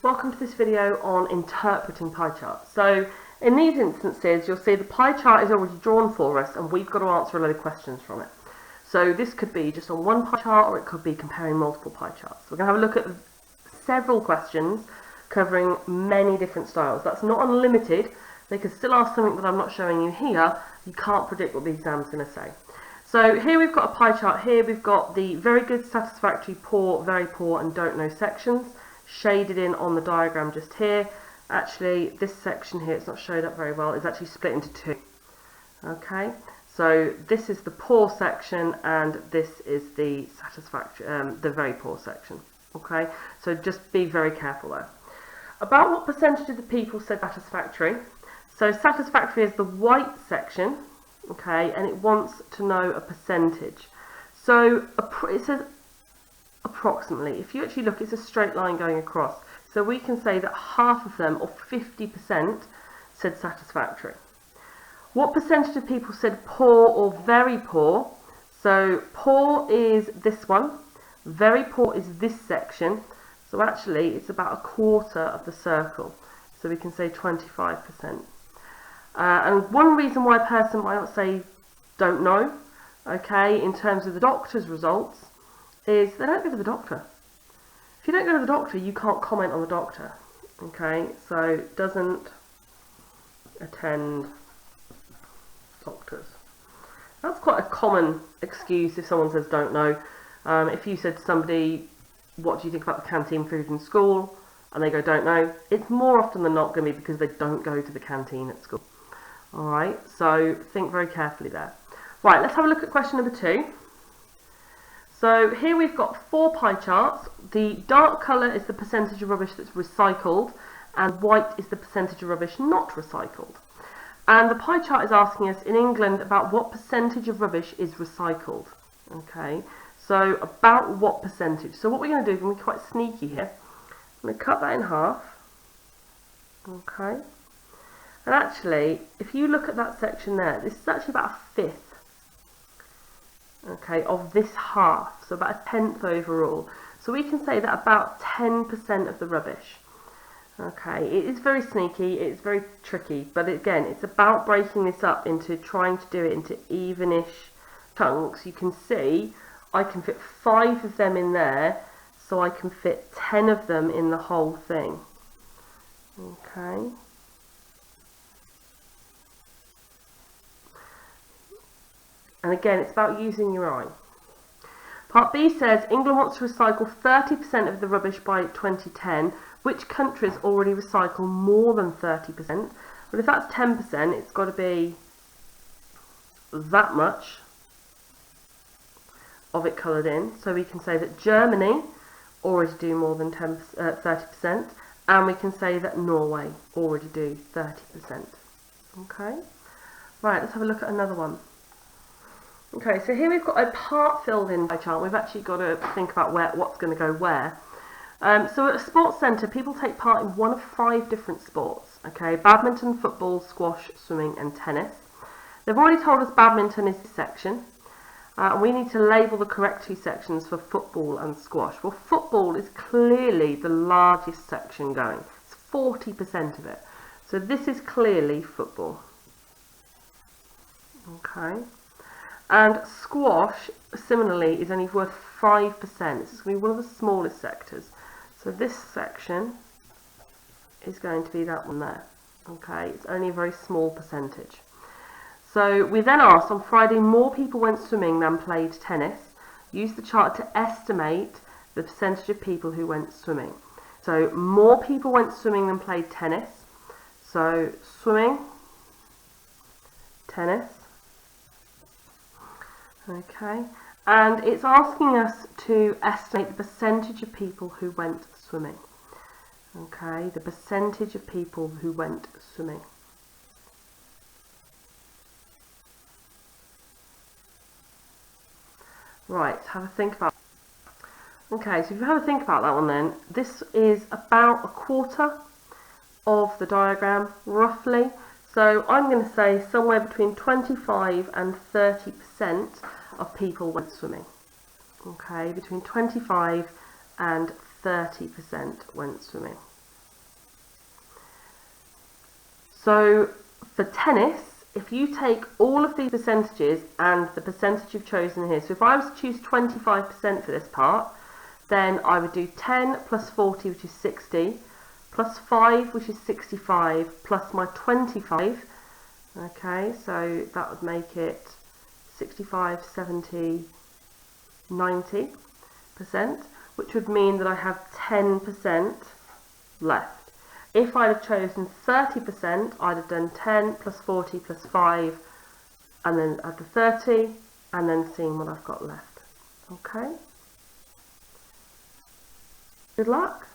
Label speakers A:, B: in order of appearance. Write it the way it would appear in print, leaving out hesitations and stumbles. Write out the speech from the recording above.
A: Welcome to this video on interpreting pie charts. So in these instances you'll see the pie chart is already drawn for us and we've got to answer a load of questions from it. So this could be just on one pie chart or it could be comparing multiple pie charts. We're going to have a look at several questions covering many different styles. That's not unlimited. They could still ask something that I'm not showing you here. You can't predict what the exam's going to say. So here we've got a pie chart. Here we've got the very good, satisfactory, poor, very poor and don't know sections shaded in on the diagram just here. Actually, this section here, it's not showed up very well, is actually split into two. Okay, so this is the poor section and this is the satisfactory, the very poor section. Okay, so just be very careful there. About what percentage of the people said satisfactory? So satisfactory is the white section, okay, and it wants to know a percentage. So it says approximately. If you actually look, it's a straight line going across. So we can say that half of them, or 50%, said satisfactory. What percentage of people said poor or very poor? So poor is this one, very poor is this section. So actually it's about a quarter of the circle. So we can say 25%. And one reason why a person might not say don't know, okay, in terms of the doctor's results, is they don't go to the doctor. If you don't go to the doctor, you can't comment on the doctor. Okay, so doesn't attend doctors. That's quite a common excuse if someone says don't know. If you said to somebody, what do you think about the canteen food in school? And they go don't know, it's more often than not going to be because they don't go to the canteen at school. Alright, so think very carefully there. Right, let's have a look at question number 2. So here we've got 4 pie charts. The dark colour is the percentage of rubbish that's recycled and white is the percentage of rubbish not recycled. And the pie chart is asking us in England about what percentage of rubbish is recycled. Okay, so about what percentage. So what we're going to do is we're going to be quite sneaky here. I'm going to cut that in half. Okay, and actually if you look at that section there, this is actually about a fifth. Okay, of this half, so about a tenth overall. So we can say that about 10% of the rubbish. Okay, it is very sneaky, it's very tricky, but again, it's about breaking this up into trying to do it into evenish chunks. You can see I can fit 5 of them in there, so I can fit 10 of them in the whole thing. Okay. And again, it's about using your eye. Part B says, England wants to recycle 30% of the rubbish by 2010. Which countries already recycle more than 30%? Well, if that's 10%, it's got to be that much of it coloured in. So we can say that Germany already do more than 30%. And we can say that Norway already do 30%. Okay? Right, let's have a look at another one. Okay, so here we've got a part filled in pie chart. We've actually got to think about what's going to go where. So at a sports centre, people take part in one of 5 different sports. Okay, badminton, football, squash, swimming and tennis. They've already told us badminton is this section. And we need to label the correct 2 sections for football and squash. Well, football is clearly the largest section going. It's 40% of it. So this is clearly football. Okay. And squash, similarly, is only worth 5%. This is going to be one of the smallest sectors. So this section is going to be that one there. Okay, it's only a very small percentage. So we then asked, on Friday, more people went swimming than played tennis. Use the chart to estimate the percentage of people who went swimming. So more people went swimming than played tennis. So swimming, tennis. Okay, and it's asking us to estimate the percentage of people who went swimming. Okay, the percentage of people who went swimming. Right, have a think about that. Okay, so if you have a think about that one then, this is about a quarter of the diagram, roughly. So I'm going to say somewhere between 25 and 30% of people went swimming. Okay, between 25 and 30% went swimming. So for tennis, if you take all of these percentages and the percentage you've chosen here, so if I was to choose 25% for this part, then I would do 10 plus 40, which is 60, plus 5, which is 65, plus my 25. Okay, so that would make it 65, 70, 90%, which would mean that I have 10% left. If I'd have chosen 30%, I'd have done 10 plus 40 plus 5, and then add the 30, and then seeing what I've got left. Okay? Good luck.